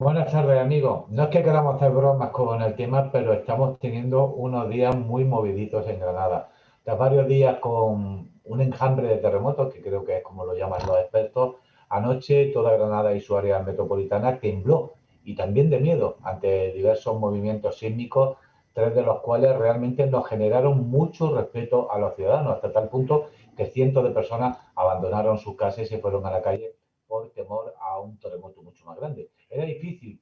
Buenas tardes, amigos. No es que queramos hacer bromas con el tema, pero estamos teniendo unos días muy moviditos en Granada. Tras varios días con un enjambre de terremotos, que creo que es como lo llaman los expertos, anoche toda Granada y su área metropolitana tembló y también de miedo ante diversos movimientos sísmicos, tres de los cuales realmente nos generaron mucho respeto a los ciudadanos, hasta tal punto que cientos de personas abandonaron sus casas y se fueron a la calle por temor a un terremoto mucho más grande. Era difícil,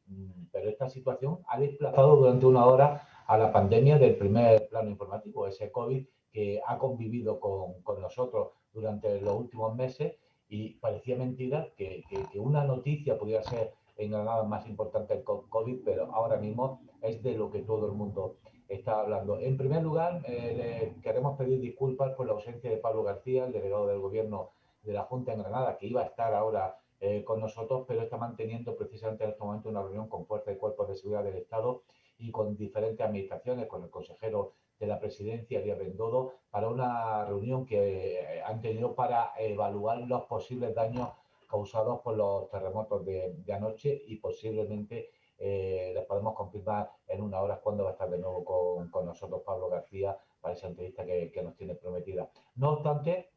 pero esta situación ha desplazado durante una hora a la pandemia del primer plano informativo, ese COVID que ha convivido con nosotros durante los últimos meses y parecía mentira que una noticia pudiera ser en Granada más importante el COVID, pero ahora mismo es de lo que todo el mundo está hablando. En primer lugar, le queremos pedir disculpas por la ausencia de Pablo García, el delegado del Gobierno de la Junta en Granada, que iba a estar ahora con nosotros, pero está manteniendo precisamente en este momento una reunión con fuerzas y cuerpos de seguridad del Estado y con diferentes administraciones, con el consejero de la presidencia, Díaz Bendodo, para una reunión que han tenido para evaluar los posibles daños causados por los terremotos de anoche y posiblemente les podemos confirmar en una hora cuándo va a estar de nuevo con nosotros Pablo García para esa entrevista que nos tiene prometida. No obstante,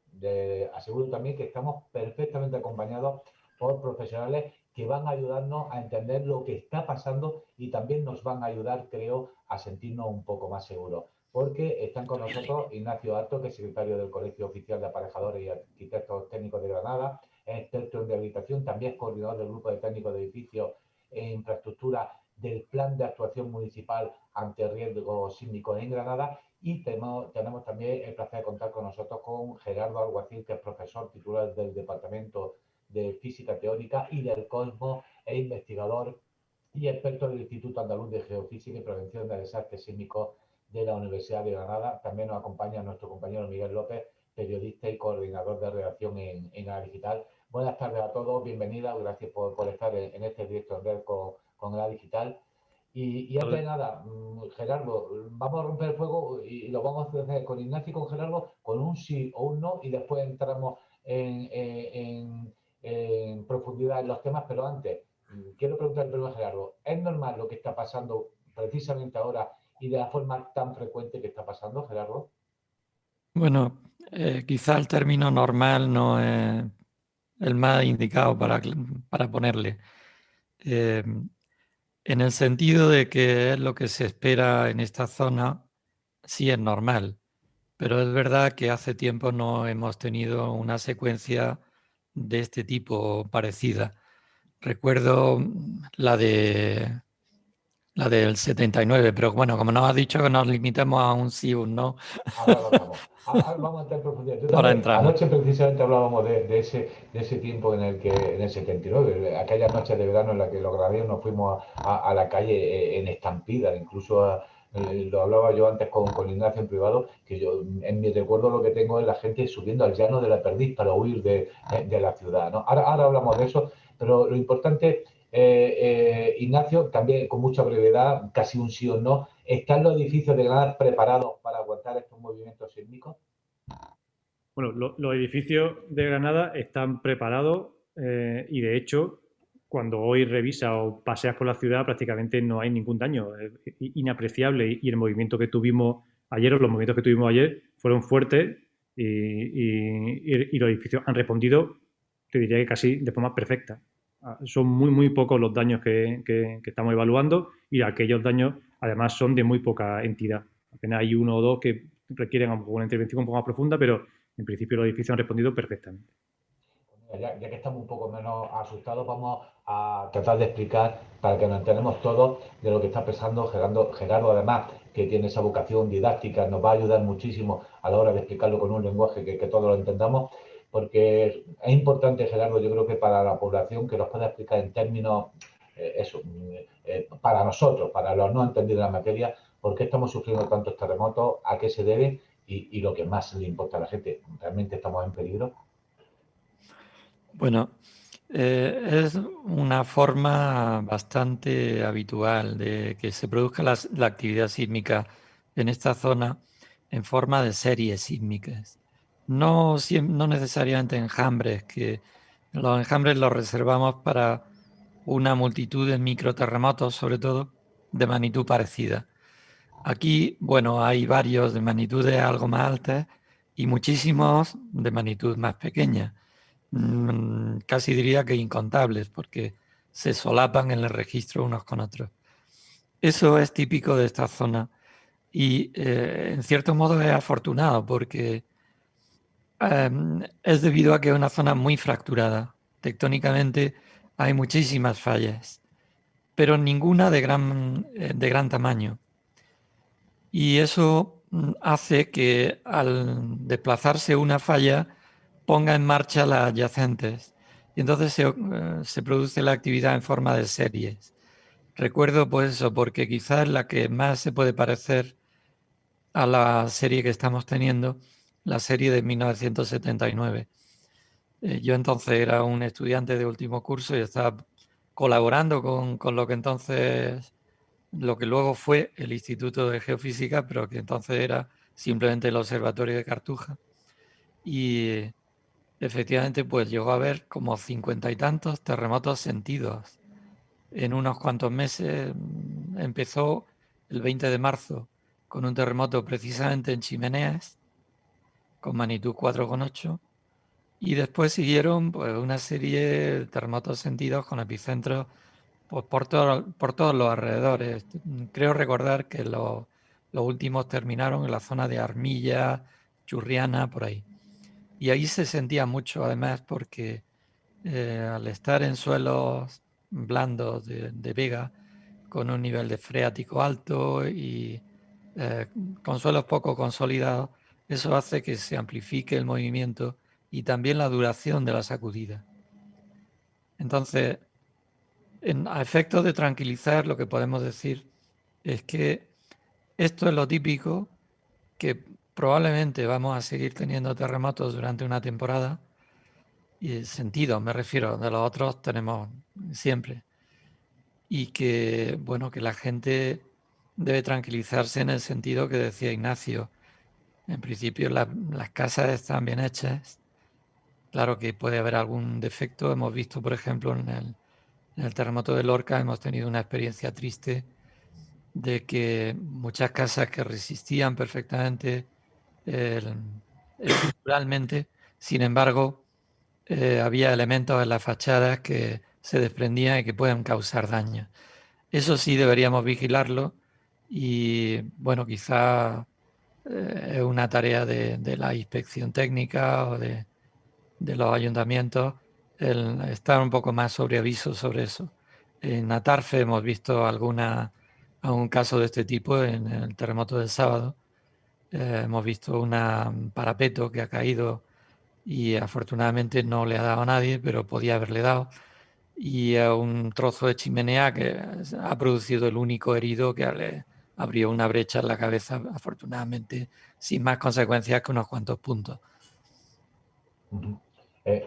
aseguro también que estamos perfectamente acompañados por profesionales que van a ayudarnos a entender lo que está pasando y también nos van a ayudar, creo, a sentirnos un poco más seguros. Porque están con nosotros Ignacio Arto, que es secretario del Colegio Oficial de Aparejadores y Arquitectos Técnicos de Granada, es experto en rehabilitación, también es coordinador del Grupo de Técnicos de Edificios e Infraestructura del Plan de Actuación Municipal ante Riesgos Sísmicos en Granada. Y tenemos también el placer de contar con nosotros con Gerardo Alguacil, que es profesor titular del Departamento de Física Teórica y del Cosmos e investigador y experto del Instituto Andaluz de Geofísica y Prevención de Desastres Sísmicos de la Universidad de Granada. También nos acompaña nuestro compañero Miguel López, periodista y coordinador de redacción en Ana Digital. Buenas tardes a todos, bienvenidas, gracias por estar en este directo en red con Ana Digital. Y antes de nada, Gerardo, vamos a romper el fuego y lo vamos a hacer con Ignacio y con Gerardo con un sí o un no y después entramos en profundidad en los temas, pero antes quiero preguntar primero a Gerardo, ¿es normal lo que está pasando precisamente ahora y de la forma tan frecuente que está pasando, Gerardo? Bueno, quizá el término normal no es el más indicado para ponerle. Eh, en el sentido de que es lo que se espera en esta zona, sí es normal, pero es verdad que hace tiempo no hemos tenido una secuencia de este tipo parecida. Recuerdo la del 79, pero bueno, como nos has dicho que nos limitemos a un sí o un no, Ahora lo hablamos. Ahora vamos a entrar en profundidad. Yo ahora también, entramos. anoche precisamente hablábamos de ese tiempo en el que, en el 79, aquellas noches de verano en las que los graneros nos fuimos a la calle en estampida, incluso lo hablaba yo antes con Ignacio en privado, que yo en mi recuerdo lo que tengo es la gente subiendo al llano de la Perdiz para huir de la ciudad, ¿no? Ahora hablamos de eso, pero lo importante, Ignacio, también con mucha brevedad, casi un sí o no, ¿están los edificios de Granada preparados para aguantar estos movimientos sísmicos? Bueno, los edificios de Granada están preparados y de hecho, cuando hoy revisas o paseas por la ciudad, prácticamente no hay ningún daño. Es inapreciable y el movimiento que tuvimos ayer o los movimientos que tuvimos ayer fueron fuertes y los edificios han respondido, te diría que casi de forma perfecta. Son muy pocos los daños que estamos evaluando y aquellos daños además son de muy poca entidad. Apenas hay uno o dos que requieren una intervención un poco más profunda, pero en principio los edificios han respondido perfectamente. Ya que estamos un poco menos asustados, vamos a tratar de explicar para que nos enteremos todos de lo que está pensando Gerardo, además, que tiene esa vocación didáctica, nos va a ayudar muchísimo a la hora de explicarlo con un lenguaje que todos lo entendamos, porque es importante, Gerardo, yo creo que para la población que nos pueda explicar en términos, para nosotros, para los no entendidos en la materia, por qué estamos sufriendo tantos terremotos, a qué se debe y lo que más le importa a la gente, ¿realmente estamos en peligro? Bueno, es una forma bastante habitual de que se produzca la actividad sísmica en esta zona en forma de series sísmicas. No necesariamente enjambres, que los enjambres los reservamos para una multitud de microterremotos, sobre todo, de magnitud parecida. Aquí, bueno, hay varios de magnitudes algo más altas y muchísimos de magnitud más pequeña. Casi diría que incontables, porque se solapan en el registro unos con otros. Eso es típico de esta zona y en cierto modo es afortunado porque es debido a que es una zona muy fracturada. Tectónicamente hay muchísimas fallas, pero ninguna de gran tamaño. Y eso hace que al desplazarse una falla ponga en marcha las adyacentes. Y entonces se produce la actividad en forma de series. Recuerdo pues eso, porque quizás la que más se puede parecer a la serie que estamos teniendo, la serie de 1979. Yo entonces era un estudiante de último curso y estaba colaborando con lo que entonces, lo que luego fue el Instituto de Geofísica, pero que entonces era simplemente el Observatorio de Cartuja. Y efectivamente pues llegó a haber como 50 y tantos terremotos sentidos. En unos cuantos meses empezó el 20 de marzo con un terremoto precisamente en Chimeneas, con magnitud 4,8, y después siguieron pues, una serie de terremotos sentidos con epicentros pues, por todos los alrededores. Creo recordar que los últimos terminaron en la zona de Armilla, Churriana, por ahí. Y ahí se sentía mucho, además, porque al estar en suelos blandos de vega, con un nivel de freático alto y con suelos poco consolidados, eso hace que se amplifique el movimiento y también la duración de la sacudida. Entonces, a efectos de tranquilizar, lo que podemos decir es que esto es lo típico, que probablemente vamos a seguir teniendo terremotos durante una temporada, y sentido, me refiero, de los otros tenemos siempre. Y que, bueno, que la gente debe tranquilizarse en el sentido que decía Ignacio. En principio las casas están bien hechas. Claro que puede haber algún defecto. Hemos visto, por ejemplo, en el terremoto de Lorca, hemos tenido una experiencia triste de que muchas casas que resistían perfectamente estructuralmente, sin embargo, había elementos en las fachadas que se desprendían y que pueden causar daño. Eso sí deberíamos vigilarlo y, bueno, quizá es una tarea de la inspección técnica o de los ayuntamientos el estar un poco más sobre aviso sobre eso. En Atarfe hemos visto algún caso de este tipo en el terremoto del sábado. Hemos visto un parapeto que ha caído y afortunadamente no le ha dado a nadie, pero podía haberle dado. Y un trozo de chimenea que ha producido el único herido que le abrió una brecha en la cabeza, afortunadamente, sin más consecuencias que unos cuantos puntos.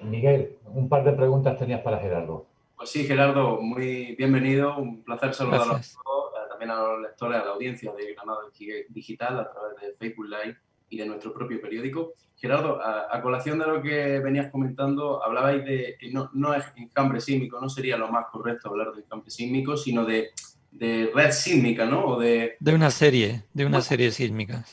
Miguel, un par de preguntas tenías para Gerardo. Pues sí, Gerardo, muy bienvenido. Un placer saludarlos Gracias. a todos, también a los lectores, a la audiencia de Granada Digital a través de Facebook Live y de nuestro propio periódico. Gerardo, a colación de lo que venías comentando, hablabais de que no es enjambre sísmico, no sería lo más correcto hablar de enjambre sísmico, sino de red sísmica, ¿no? O de una serie sísmica.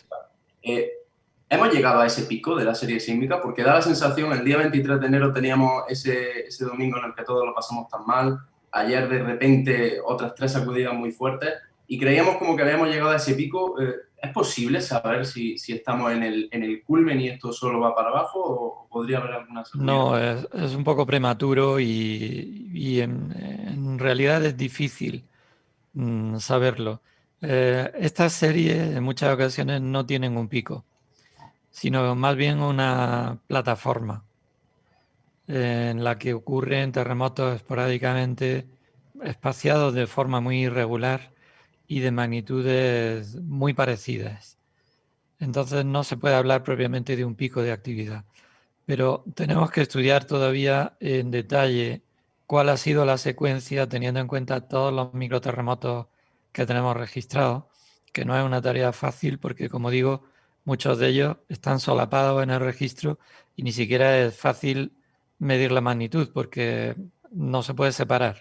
Hemos llegado a ese pico de la serie sísmica porque da la sensación, el día 23 de enero teníamos ese domingo en el que todos lo pasamos tan mal, ayer de repente otras 3 sacudidas muy fuertes y creíamos como que habíamos llegado a ese pico. ¿Es posible saber si estamos en el culmen y esto solo va para abajo o podría haber alguna sacudida? No, es un poco prematuro y en realidad es difícil saberlo. Estas series en muchas ocasiones no tienen un pico, sino más bien una plataforma en la que ocurren terremotos esporádicamente espaciados de forma muy irregular y de magnitudes muy parecidas. Entonces no se puede hablar propiamente de un pico de actividad, pero tenemos que estudiar todavía en detalle cuál ha sido la secuencia teniendo en cuenta todos los microterremotos que tenemos registrados, que no es una tarea fácil porque, como digo, muchos de ellos están solapados en el registro y ni siquiera es fácil medir la magnitud porque no se puede separar.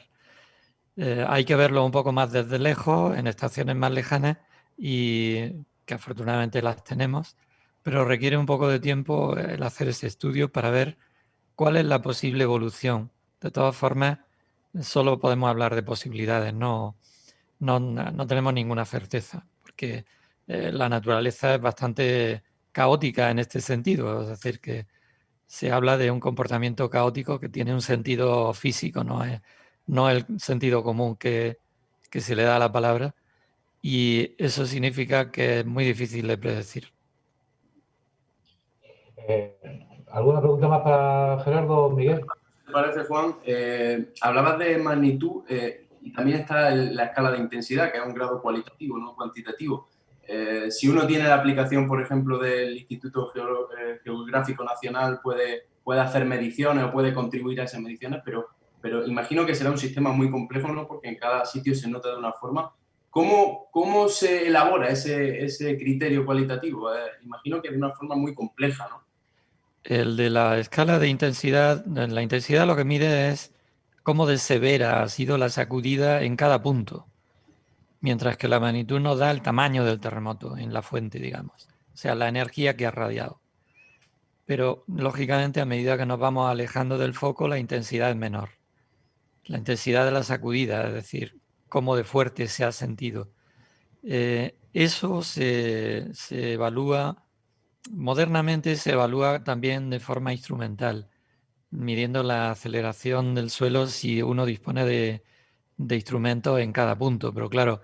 Hay que verlo un poco más desde lejos, en estaciones más lejanas, y que afortunadamente las tenemos, pero requiere un poco de tiempo el hacer ese estudio para ver cuál es la posible evolución. De todas formas, solo podemos hablar de posibilidades, no tenemos ninguna certeza, porque la naturaleza es bastante caótica en este sentido, es decir, que se habla de un comportamiento caótico que tiene un sentido físico, no el sentido común que se le da a la palabra, y eso significa que es muy difícil de predecir. ¿Alguna pregunta más para Gerardo, Miguel? ¿Te parece, Juan? Hablabas de magnitud y también está la escala de intensidad, que es un grado cualitativo, no cuantitativo. Si uno tiene la aplicación, por ejemplo, del Instituto Geográfico Nacional, puede hacer mediciones o puede contribuir a esas mediciones, pero imagino que será un sistema muy complejo, ¿no? Porque en cada sitio se nota de una forma. ¿Cómo se elabora ese criterio cualitativo? Imagino que de una forma muy compleja, ¿no? El de la escala de intensidad, la intensidad lo que mide es cómo de severa ha sido la sacudida en cada punto, mientras que la magnitud nos da el tamaño del terremoto en la fuente, digamos, o sea, la energía que ha radiado. Pero, lógicamente, a medida que nos vamos alejando del foco, la intensidad es menor. La intensidad de la sacudida, es decir, cómo de fuerte se ha sentido. Eso se evalúa, modernamente se evalúa también de forma instrumental, midiendo la aceleración del suelo si uno dispone de instrumentos en cada punto. Pero claro,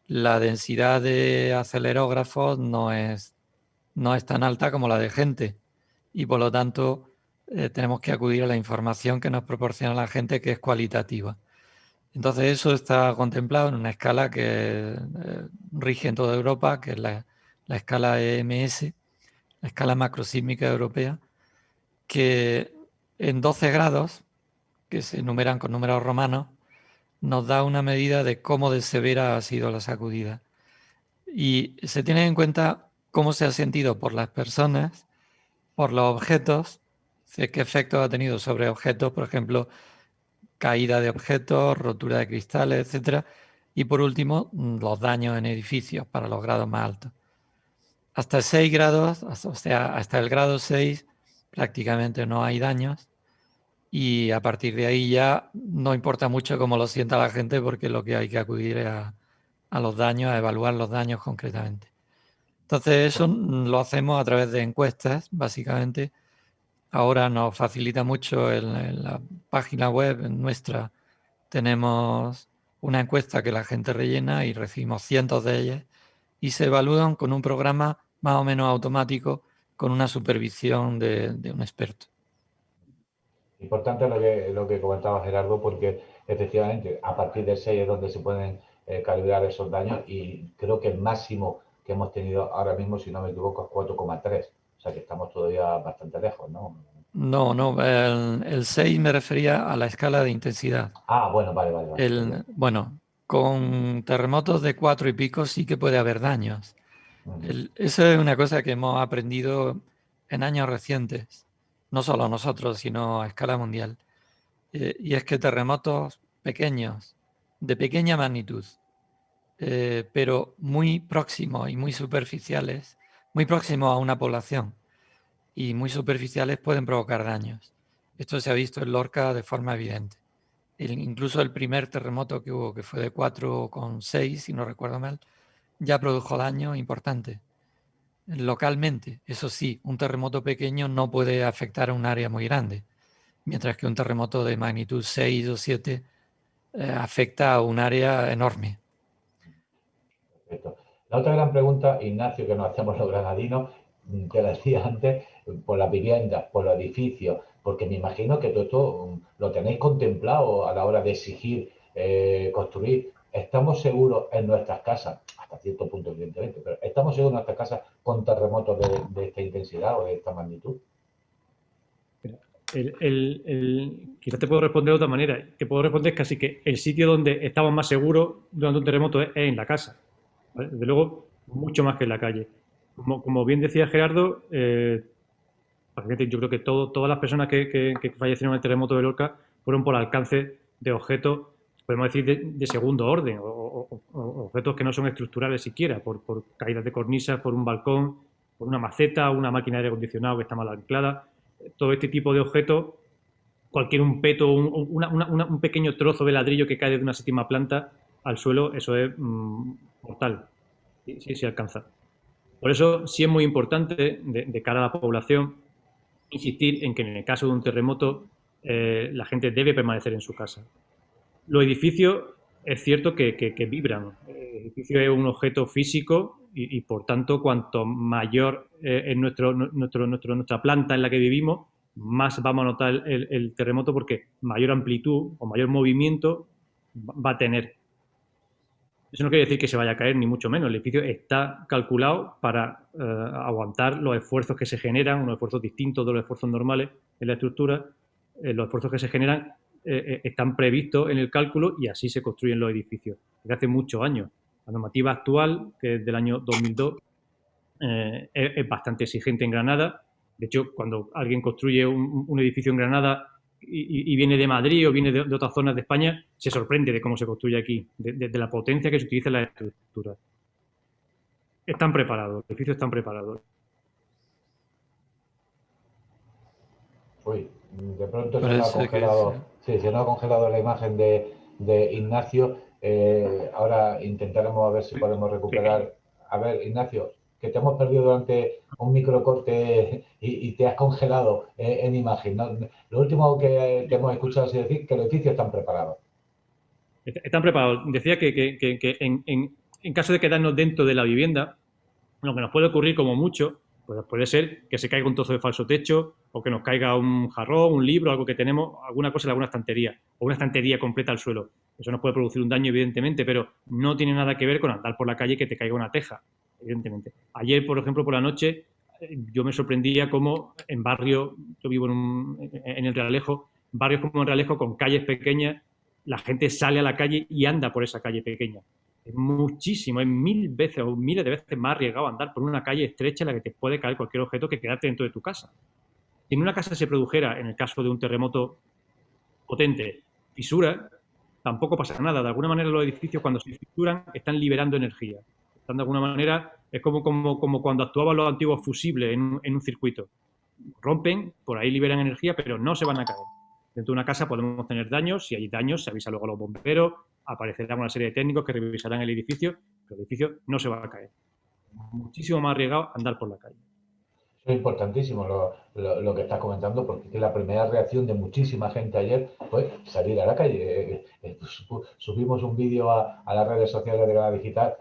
la densidad de acelerógrafos no es tan alta como la de gente, y por lo tanto tenemos que acudir a la información que nos proporciona la gente, que es cualitativa. Entonces eso está contemplado en una escala que rige en toda Europa, que es la escala EMS, la escala macrosísmica europea, que en 12 grados, que se enumeran con números romanos, nos da una medida de cómo de severa ha sido la sacudida. Y se tiene en cuenta cómo se ha sentido por las personas, por los objetos, qué efectos ha tenido sobre objetos, por ejemplo, caída de objetos, rotura de cristales, etcétera, y por último, los daños en edificios para los grados más altos. Hasta 6 grados, o sea, hasta el grado 6 prácticamente no hay daños, y a partir de ahí ya no importa mucho cómo lo sienta la gente, porque lo que hay que acudir es a los daños, a evaluar los daños concretamente. Entonces eso lo hacemos a través de encuestas, básicamente. Ahora nos facilita mucho en la página web nuestra. Tenemos una encuesta que la gente rellena y recibimos cientos de ellas, y se evalúan con un programa más o menos automático, con una supervisión de un experto. Importante lo que comentaba Gerardo, porque efectivamente a partir del 6 es donde se pueden calibrar esos daños, y creo que el máximo que hemos tenido ahora mismo, si no me equivoco, es 4,3. O sea que estamos todavía bastante lejos, ¿no? No, el 6 me refería a la escala de intensidad. Ah, bueno, vale. Bueno, con terremotos de 4 y pico sí que puede haber daños. Eso es una cosa que hemos aprendido en años recientes, no solo nosotros, sino a escala mundial. Y es que terremotos pequeños, de pequeña magnitud, pero muy próximos y muy superficiales, muy próximos a una población y muy superficiales, pueden provocar daños. Esto se ha visto en Lorca de forma evidente. Incluso el primer terremoto que hubo, que fue de 4,6, si no recuerdo mal, ya produjo daños importantes localmente. Eso sí, un terremoto pequeño no puede afectar a un área muy grande, mientras que un terremoto de magnitud 6 o 7 afecta a un área enorme. Perfecto. La otra gran pregunta, Ignacio, que nos hacemos los granadinos, te la decía antes, por las viviendas, por los edificios, porque me imagino que todo esto lo tenéis contemplado a la hora de exigir construir. ¿Estamos seguros en nuestras casas, hasta cierto punto evidentemente, pero estamos seguros en nuestras casas con terremotos de esta intensidad o de esta magnitud? Quizás te puedo responder de otra manera. Te puedo responder casi que el sitio donde estamos más seguros durante un terremoto es en la casa, ¿vale? Desde luego, mucho más que en la calle. Como bien decía Gerardo, yo creo que todas las personas que fallecieron en el terremoto de Lorca fueron por alcance de objetos podemos decir de segundo orden, o objetos que no son estructurales siquiera, por caídas de cornisas, por un balcón, por una maceta, una máquina de aire acondicionado que está mal anclada. Todo este tipo de objetos, un peto, un pequeño trozo de ladrillo que cae de una 7ª planta al suelo, eso es mortal, sí alcanza. Por eso sí es muy importante, de cara a la población, insistir en que en el caso de un terremoto la gente debe permanecer en su casa. Los edificios es cierto que vibran. El edificio es un objeto físico y por tanto, cuanto mayor es nuestra planta en la que vivimos, más vamos a notar el terremoto, porque mayor amplitud o mayor movimiento va a tener. Eso no quiere decir que se vaya a caer, ni mucho menos. El edificio está calculado para aguantar los esfuerzos que se generan, unos esfuerzos distintos de los esfuerzos normales en la estructura. Los esfuerzos que se generan están previstos en el cálculo y así se construyen los edificios. Desde hace muchos años. La normativa actual, que es del año 2002, es bastante exigente en Granada. De hecho, cuando alguien construye un edificio en Granada y viene de Madrid o viene de otras zonas de España, se sorprende de cómo se construye aquí, de la potencia que se utiliza en la estructura. Están preparados, los edificios están preparados. Uy, de pronto se nos ha congelado, sí, se nos ha congelado la imagen de Ignacio. Ahora intentaremos a ver si podemos recuperar. A ver, Ignacio, que te hemos perdido durante un microcorte y te has congelado en imagen, ¿no? Lo último que te hemos escuchado es decir que los edificios están preparados. Están preparados. Decía que en caso de quedarnos dentro de la vivienda, lo que nos puede ocurrir como mucho, pues puede ser que se caiga un trozo de falso techo, o que nos caiga un jarrón, un libro, algo que tenemos, alguna cosa en alguna estantería, o una estantería completa al suelo. Eso nos puede producir un daño, evidentemente, pero no tiene nada que ver con andar por la calle y que te caiga una teja, evidentemente. Ayer, por ejemplo, por la noche, yo me sorprendía cómo en barrio, yo vivo en el Realejo, barrios como el Realejo con calles pequeñas, la gente sale a la calle y anda por esa calle pequeña. Es muchísimo, es 1000 veces o miles de veces más arriesgado andar por una calle estrecha en la que te puede caer cualquier objeto que quedarte dentro de tu casa. Si en una casa se produjera, en el caso de un terremoto potente, fisura, tampoco pasa nada. De alguna manera los edificios, cuando se fisuran, están liberando energía. Están de alguna manera, es como cuando actuaban los antiguos fusibles en un circuito. Rompen, por ahí liberan energía, pero no se van a caer. Dentro de una casa podemos tener daños, si hay daños se avisa luego a los bomberos, aparecerán una serie de técnicos que revisarán el edificio, pero el edificio no se va a caer. Muchísimo más arriesgado andar por la calle. Es importantísimo lo que estás comentando, porque la primera reacción de muchísima gente ayer fue salir a la calle. Subimos un vídeo a las redes sociales de Granada Digital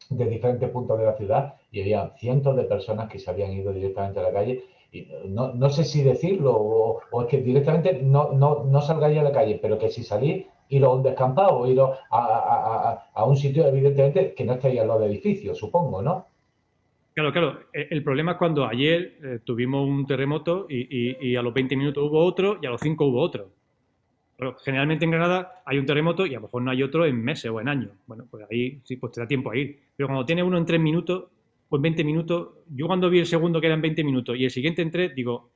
de diferentes puntos de la ciudad y había cientos de personas que se habían ido directamente a la calle. Y no sé si decirlo o es que directamente no salgáis a la calle, pero que si salís, iros a un descampado, iros a un sitio, evidentemente, que no estéis al lado de edificios, supongo, ¿no? Claro. El problema es cuando ayer tuvimos un terremoto y a los 20 minutos hubo otro y a los 5 hubo otro. Pero generalmente en Granada hay un terremoto y a lo mejor no hay otro en meses o en años. Bueno, pues ahí sí, pues te da tiempo a ir. Pero cuando tiene uno en 3 minutos o en 20 minutos, yo cuando vi el segundo que era en 20 minutos y el siguiente en 3, digo,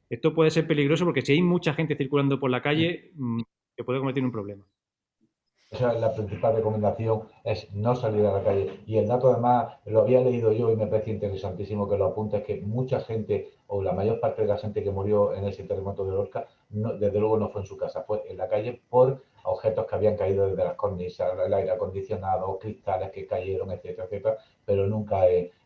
esto puede ser peligroso porque si hay mucha gente circulando por la calle, se puede convertir en un problema. Esa es la principal recomendación, es no salir a la calle. Y el dato, además, lo había leído yo y me parece interesantísimo que lo apunte, es que mucha gente, o la mayor parte de la gente que murió en ese terremoto de Lorca, desde luego no fue en su casa, fue en la calle por objetos que habían caído desde las cornisas, el aire acondicionado, cristales que cayeron, etcétera, etcétera, pero nunca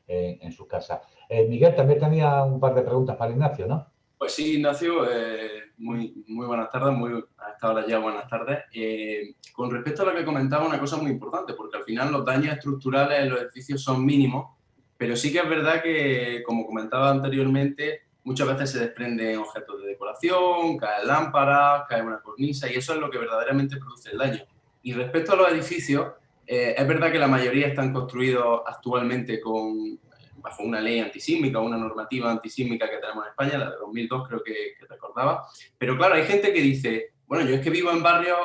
en su casa. Miguel, también tenía un par de preguntas para Ignacio, ¿no? Pues sí, Ignacio, muy buenas tardes, a esta hora ya buenas tardes. Con respecto a lo que comentaba, una cosa muy importante, porque al final los daños estructurales en los edificios son mínimos, pero sí que es verdad que, como comentaba anteriormente, muchas veces se desprenden objetos de decoración, caen lámparas, cae una cornisa, y eso es lo que verdaderamente produce el daño. Y respecto a los edificios, es verdad que la mayoría están construidos actualmente bajo una ley antisísmica, una normativa antisísmica que tenemos en España, la de 2002 creo que recordaba. Pero claro, hay gente que dice, bueno, yo es que vivo en barrios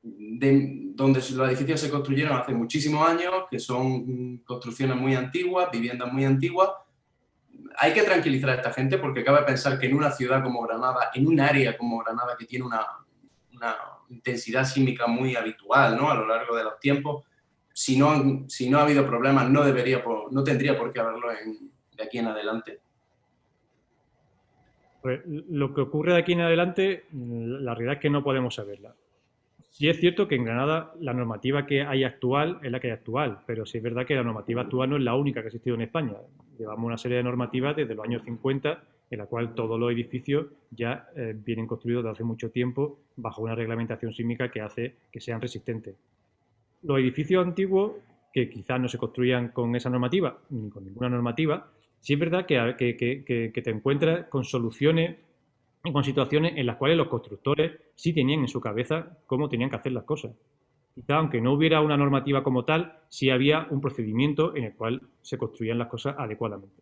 donde los edificios se construyeron hace muchísimos años, que son construcciones muy antiguas, viviendas muy antiguas. Hay que tranquilizar a esta gente porque cabe pensar que en una ciudad como Granada, en un área como Granada que tiene una una intensidad sísmica muy habitual, ¿no? A lo largo de los tiempos. Si no ha habido problemas, no tendría por qué haberlo de aquí en adelante. Pues lo que ocurre de aquí en adelante, la realidad es que no podemos saberla. Sí es cierto que en Granada la normativa que hay actual es la que hay actual, pero sí es verdad que la normativa actual no es la única que ha existido en España. Llevamos una serie de normativas desde los años 50 en la cual todos los edificios ya vienen construidos desde hace mucho tiempo bajo una reglamentación sísmica que hace que sean resistentes. Los edificios antiguos, que quizás no se construían con esa normativa, ni con ninguna normativa, sí es verdad que te encuentras con soluciones y con situaciones en las cuales los constructores sí tenían en su cabeza cómo tenían que hacer las cosas. Quizá, aunque no hubiera una normativa como tal, sí había un procedimiento en el cual se construían las cosas adecuadamente.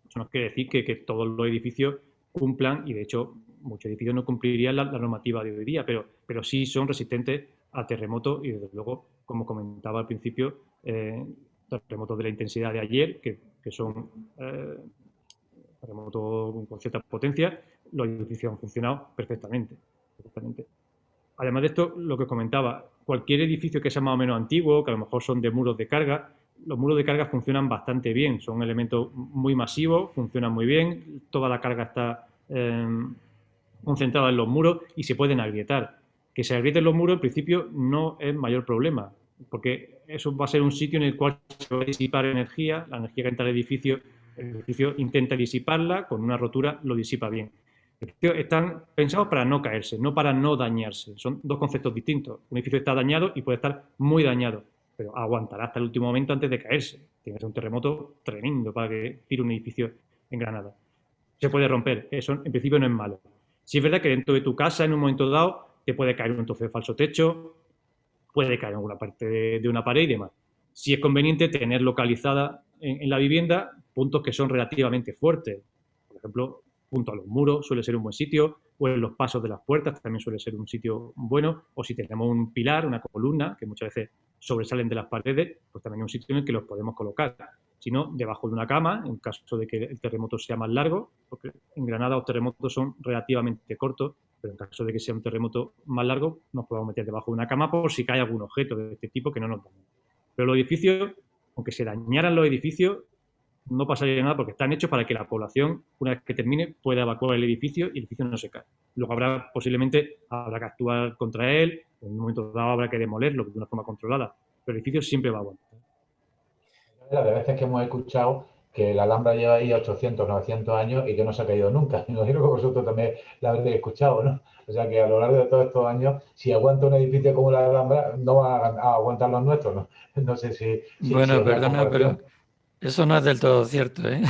Eso no quiere decir que todos los edificios cumplan, y de hecho muchos edificios no cumplirían la normativa de hoy día, pero sí son resistentes a terremotos y desde luego, como comentaba al principio, terremotos de la intensidad de ayer, que son terremotos con cierta potencia, los edificios han funcionado perfectamente. Además de esto, lo que os comentaba, cualquier edificio que sea más o menos antiguo, que a lo mejor son de muros de carga, los muros de carga funcionan bastante bien, son elementos muy masivos, funcionan muy bien, toda la carga está concentrada en los muros y se pueden agrietar. Que se agrieten los muros, en principio, no es mayor problema, porque eso va a ser un sitio en el cual se va a disipar energía, la energía que entra al edificio, el edificio intenta disiparla, con una rotura lo disipa bien. Están pensados para no caerse, no para no dañarse. Son dos conceptos distintos. Un edificio está dañado y puede estar muy dañado, pero aguantará hasta el último momento antes de caerse. Tiene que ser un terremoto tremendo para que tire un edificio en Granada. Se puede romper, eso en principio no es malo. Si es verdad que dentro de tu casa, en un momento dado, te puede caer un trozo de falso techo, puede caer en alguna parte de una pared y demás. Si es conveniente tener localizada en la vivienda puntos que son relativamente fuertes. Por ejemplo, junto a los muros suele ser un buen sitio, o en los pasos de las puertas también suele ser un sitio bueno, o si tenemos un pilar, una columna, que muchas veces sobresalen de las paredes, pues también es un sitio en el que los podemos colocar. Si no, debajo de una cama, en caso de que el terremoto sea más largo, porque en Granada los terremotos son relativamente cortos, pero en caso de que sea un terremoto más largo, nos podemos meter debajo de una cama por si cae algún objeto de este tipo que no nos dañe. Pero los edificios, aunque se dañaran los edificios, no pasaría nada porque están hechos para que la población, una vez que termine, pueda evacuar el edificio y el edificio no se cae. Luego posiblemente habrá que actuar contra él, en un momento dado habrá que demolerlo de una forma controlada, pero el edificio siempre va a aguantar. De veces que hemos escuchado que la Alhambra lleva ahí 800, 900 años y que no se ha caído nunca. Me imagino que vosotros también la habréis escuchado, ¿no? O sea que a lo largo de todos estos años, si aguanta un edificio como la Alhambra, no va a aguantar los nuestros, ¿no? No sé si bueno, si perdona, pero eso no es del todo cierto, ¿eh?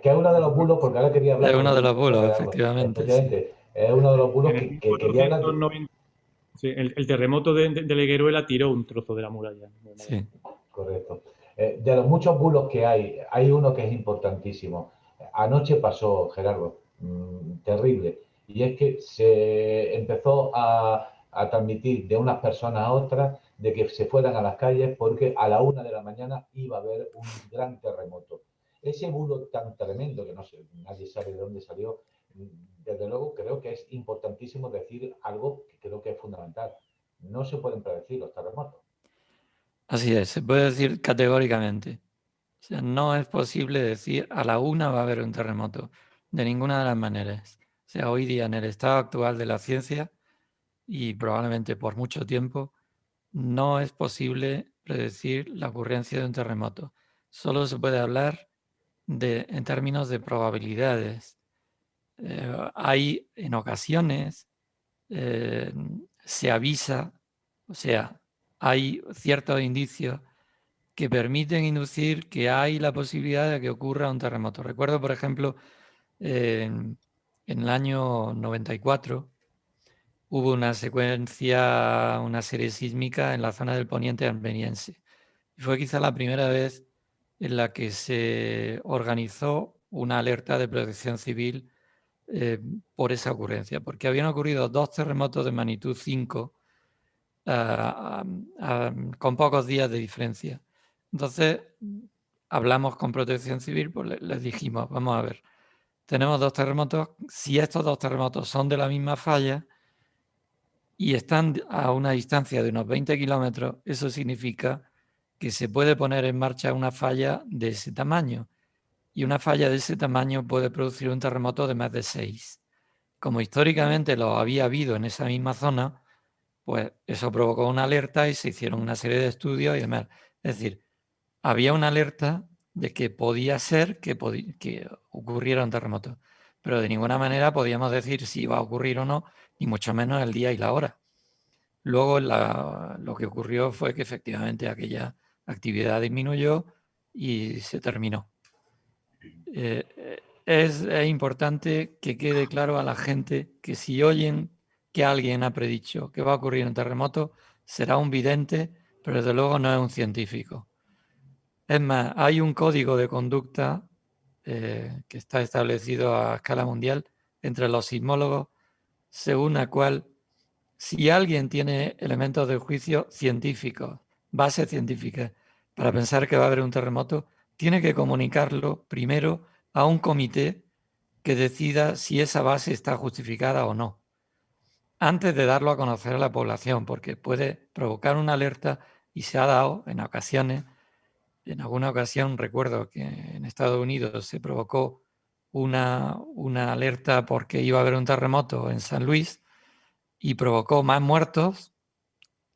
Que es uno de los bulos, porque ahora quería hablar... Es uno de los bulos, efectivamente. Efectivamente, sí. Es uno de los bulos que quería hablar... Sí, el terremoto de Legueruela tiró un trozo de la muralla. Sí. Correcto. De los muchos bulos que hay uno que es importantísimo. Anoche pasó, Gerardo, terrible. Y es que se empezó a transmitir de unas personas a otras de que se fueran a las calles porque a la 1 de la mañana iba a haber un gran terremoto. Ese bulo tan tremendo que no sé, nadie sabe de dónde salió, desde luego creo que es importantísimo decir algo que creo que es fundamental. No se pueden predecir los terremotos. Así es, se puede decir categóricamente. O sea, no es posible decir a la 1 va a haber un terremoto, de ninguna de las maneras. O sea, hoy día en el estado actual de la ciencia, y probablemente por mucho tiempo, no es posible predecir la ocurrencia de un terremoto. Solo se puede hablar en términos de probabilidades. Hay en ocasiones, se avisa, o sea, hay ciertos indicios que permiten inducir que hay la posibilidad de que ocurra un terremoto. Recuerdo, por ejemplo, en el año 94 hubo una serie sísmica en la zona del poniente almeriense. Y fue quizá la primera vez en la que se organizó una alerta de protección civil por esa ocurrencia, porque habían ocurrido 2 terremotos de magnitud 5 con pocos días de diferencia. Entonces, hablamos con Protección Civil, pues les dijimos, vamos a ver, tenemos 2 terremotos, si estos 2 terremotos son de la misma falla, y están a una distancia de unos 20 kilómetros, eso significa que se puede poner en marcha una falla de ese tamaño. Y una falla de ese tamaño puede producir un terremoto de más de 6. Como históricamente lo había habido en esa misma zona, pues eso provocó una alerta y se hicieron una serie de estudios y demás. Es decir, había una alerta de que podía ser que ocurriera un terremoto, pero de ninguna manera podíamos decir si iba a ocurrir o no, ni mucho menos el día y la hora. Luego lo que ocurrió fue que efectivamente aquella actividad disminuyó y se terminó. Es importante que quede claro a la gente que si oyen que alguien ha predicho que va a ocurrir un terremoto, será un vidente, pero desde luego no es un científico. Es más, hay un código de conducta que está establecido a escala mundial entre los sismólogos, según el cual si alguien tiene elementos de juicio científicos, bases científicas, para pensar que va a haber un terremoto, tiene que comunicarlo primero a un comité que decida si esa base está justificada o no, antes de darlo a conocer a la población, porque puede provocar una alerta y se ha dado en ocasiones. En alguna ocasión recuerdo que en Estados Unidos se provocó una alerta porque iba a haber un terremoto en San Luis y provocó más muertos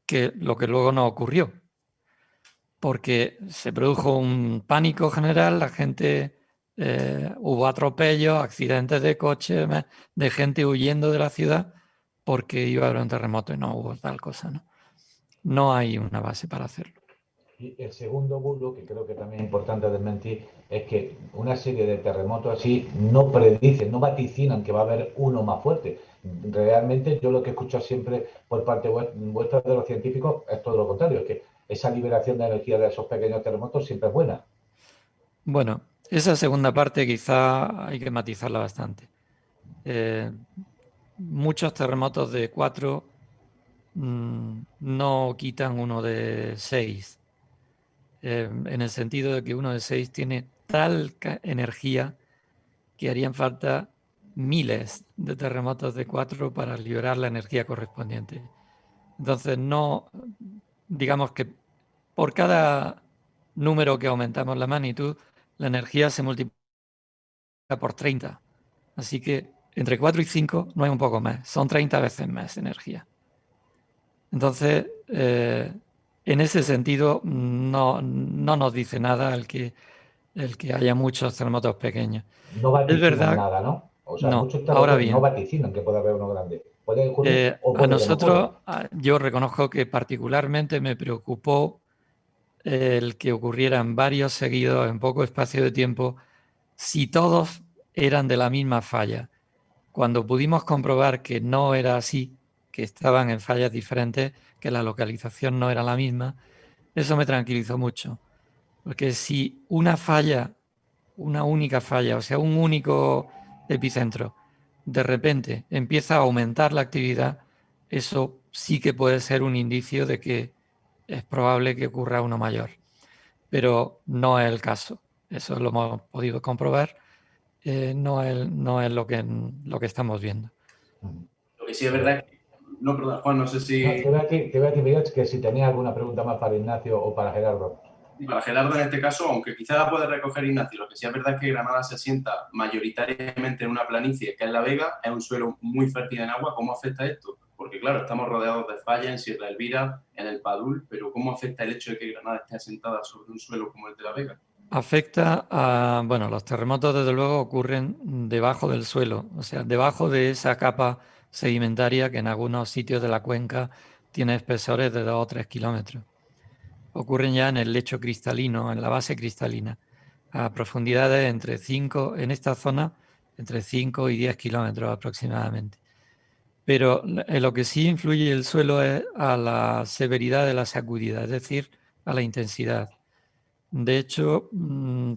que lo que luego no ocurrió. Porque se produjo un pánico general, la gente, hubo atropellos, accidentes de coche, de gente huyendo de la ciudad porque iba a haber un terremoto y no hubo tal cosa, ¿no? No hay una base para hacerlo. Y el segundo bulo, que creo que también es importante desmentir, es que una serie de terremotos así no predicen, no vaticinan que va a haber uno más fuerte. Realmente yo lo que escucho siempre por parte vuestra de los científicos es todo lo contrario, es que esa liberación de energía de esos pequeños terremotos siempre es buena. Bueno, esa segunda parte quizá hay que matizarla bastante. Muchos terremotos de 4 no quitan uno de 6. En el sentido de que uno de 6 tiene tal energía que harían falta miles de terremotos de 4 para liberar la energía correspondiente. Entonces, no, digamos que por cada número que aumentamos la magnitud, la energía se multiplica por 30. Así que entre 4 y 5 no hay un poco más, son 30 veces más energía. Entonces, en ese sentido, no nos dice nada el que haya muchos terremotos pequeños. No Es vaticinan verdad, nada, ¿no? O sea, no. muchos Ahora terremotos no bien, vaticinan que pueda haber uno grande. Puede ocurrir o a puede que no ocurra. nosotros, yo reconozco que particularmente me preocupó el que ocurrieran varios seguidos en poco espacio de tiempo si todos eran de la misma falla. Cuando pudimos comprobar que no era así, que estaban en fallas diferentes, que la localización no era la misma, eso me tranquilizó mucho. Porque si una falla, una única falla, o sea, un único epicentro, de repente empieza a aumentar la actividad, eso sí que puede ser un indicio de que es probable que ocurra uno mayor. Pero no es el caso. Eso lo hemos podido comprobar. No es lo que estamos viendo. Lo que sí es verdad que... No, perdón, Juan, no sé si... No, te voy a decir, Miguel, que si tenías alguna pregunta más para Ignacio o para Gerardo. Y para Gerardo en este caso, aunque quizás la puede recoger Ignacio, lo que sí es verdad es que Granada se asienta mayoritariamente en una planicie que es la Vega, es un suelo muy fértil en agua. ¿Cómo afecta esto? Porque claro, estamos rodeados de fallas en Sierra Elvira, en el Padul, pero ¿cómo afecta el hecho de que Granada esté asentada sobre un suelo como el de la Vega? Afecta a, bueno, los terremotos desde luego ocurren debajo del suelo, o sea, debajo de esa capa sedimentaria que en algunos sitios de la cuenca tiene espesores de 2 o 3 kilómetros. Ocurren ya en el lecho cristalino, en la base cristalina, a profundidades entre 5, en esta zona, entre 5 y 10 kilómetros aproximadamente. Pero en lo que sí influye el suelo es a la severidad de la sacudida, es decir, a la intensidad. De hecho,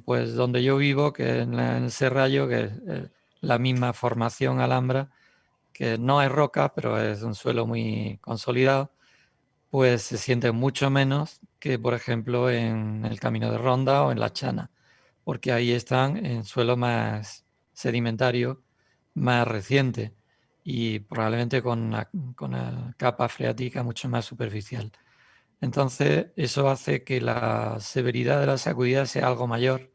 pues donde yo vivo, que en el Serrallo, que es la misma formación alhambra, que no es roca, pero es un suelo muy consolidado, pues se siente mucho menos que, por ejemplo, en el Camino de Ronda o en La Chana, porque ahí están en suelo más sedimentario, más reciente. y probablemente con una capa freática mucho más superficial. Entonces, eso hace que la severidad de la sacudida sea algo mayor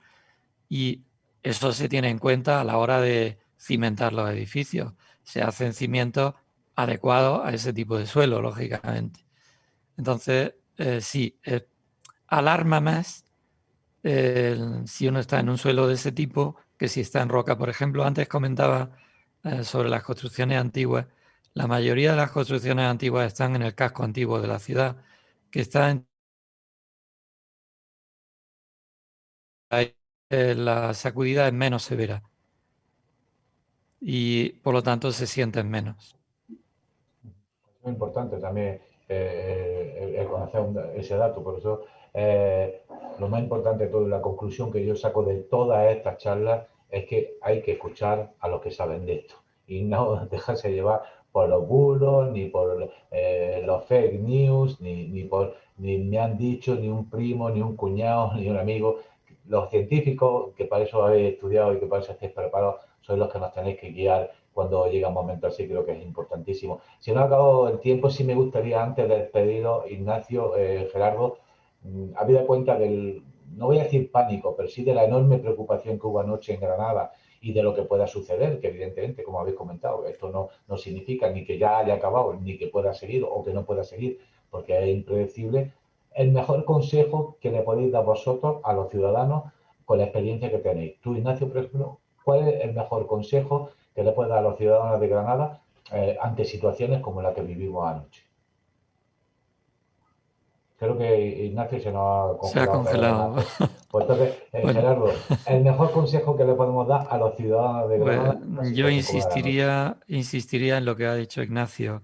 y eso se tiene en cuenta a la hora de cimentar los edificios. Se hacen cimientos adecuados a ese tipo de suelo, lógicamente. Entonces, sí, alarma más si uno está en un suelo de ese tipo que si está en roca. Por ejemplo, antes comentaba sobre las construcciones antiguas. La mayoría de las construcciones antiguas están en el casco antiguo de la ciudad, que está en la sacudida es menos severa y por lo tanto se sienten menos. Es muy importante también el conocer ese dato, por eso lo más importante de todo, la conclusión que yo saco de todas estas charlas es que hay que escuchar a los que saben de esto y no dejarse llevar por los bulos, ni por los fake news, ni me han dicho, ni un primo, ni un cuñado, ni un amigo. Los científicos, que para eso habéis estudiado y que para eso estáis preparados, sois los que nos tenéis que guiar cuando llega un momento así, creo que es importantísimo. Si no ha acabado el tiempo, sí me gustaría, antes de despediros, Ignacio, Gerardo, habida cuenta del, no voy a decir pánico, pero sí de la enorme preocupación que hubo anoche en Granada y de lo que pueda suceder, que evidentemente, como habéis comentado, esto no significa ni que ya haya acabado, ni que pueda seguir o que no pueda seguir, porque es impredecible. El mejor consejo que le podéis dar vosotros a los ciudadanos con la experiencia que tenéis. Tú, Ignacio, por ejemplo, ¿cuál es el mejor consejo que le puede dar a los ciudadanos de Granada ante situaciones como la que vivimos anoche? Creo que Ignacio se nos ha Se ha congelado. congelado. Pues entonces, Bueno, Gerardo, el mejor consejo que le podemos dar a los ciudadanos de Granada pues en una yo situación como la de anoche. insistiría en lo que ha dicho Ignacio.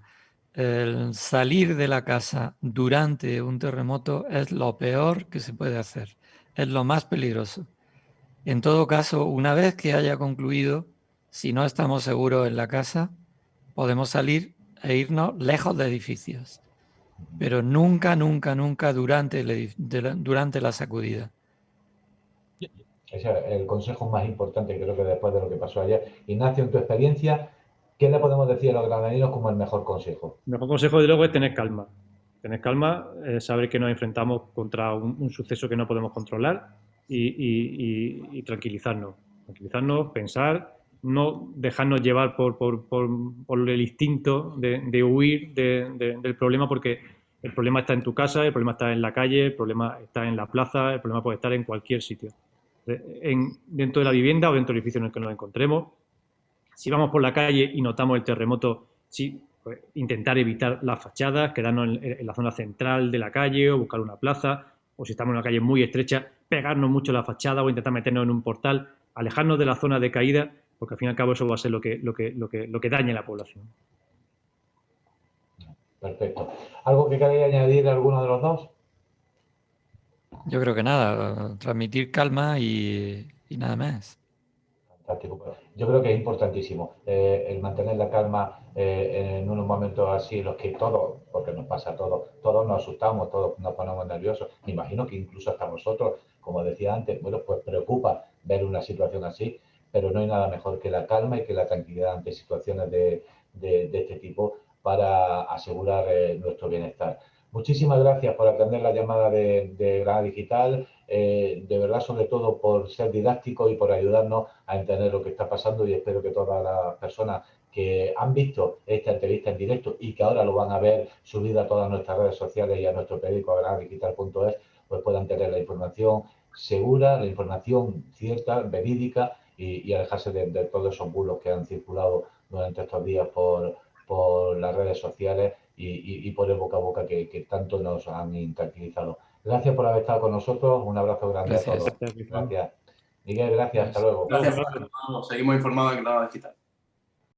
El salir de la casa durante un terremoto es lo peor que se puede hacer. Es lo más peligroso. En todo caso, una vez que haya concluido, si no estamos seguros en la casa, podemos salir e irnos lejos de edificios. Pero nunca, nunca, nunca durante la sacudida. Ese es el consejo más importante, creo que después de lo que pasó ayer. Ignacio, en tu experiencia, ¿qué le podemos decir a los granadinos como el mejor consejo? El mejor consejo, de luego, es tener calma. Tener calma, saber que nos enfrentamos contra un suceso que no podemos controlar y tranquilizarnos. Tranquilizarnos, pensar, no dejarnos llevar por el instinto de huir del problema, porque el problema está en tu casa, el problema está en la calle, el problema está en la plaza, el problema puede estar en cualquier sitio. Dentro de la vivienda o dentro del edificio en el que nos encontremos, si vamos por la calle y notamos el terremoto, sí, pues intentar evitar las fachadas, quedarnos en la zona central de la calle o buscar una plaza, o si estamos en una calle muy estrecha, pegarnos mucho a la fachada o intentar meternos en un portal, alejarnos de la zona de caída, porque al fin y al cabo eso va a ser lo que dañe a la población. Perfecto. ¿Algo que queráis añadir a alguno de los dos? Yo creo que nada, transmitir calma y nada más. Fantástico. Yo creo que es importantísimo el mantener la calma en unos momentos así en los que todos, porque nos pasa a todos, todos nos asustamos, todos nos ponemos nerviosos. Me imagino que incluso hasta nosotros, como decía antes, bueno, pues preocupa ver una situación así, pero no hay nada mejor que la calma y que la tranquilidad ante situaciones de este tipo para asegurar nuestro bienestar. Muchísimas gracias por atender la llamada de Granada Digital. De verdad, sobre todo por ser didáctico y por ayudarnos a entender lo que está pasando, y espero que todas las personas que han visto esta entrevista en directo y que ahora lo van a ver subida a todas nuestras redes sociales y a nuestro periódico granadigital.es, pues puedan tener la información segura, la información cierta, verídica y alejarse de todos esos bulos que han circulado durante estos días por las redes sociales y por el boca a boca que tanto nos han intranquilizado. Gracias por haber estado con nosotros. Un abrazo grande Gracias. a todos. Gracias. Miguel, gracias. Hasta luego. Gracias, Fran. Seguimos informados en Granada Digital.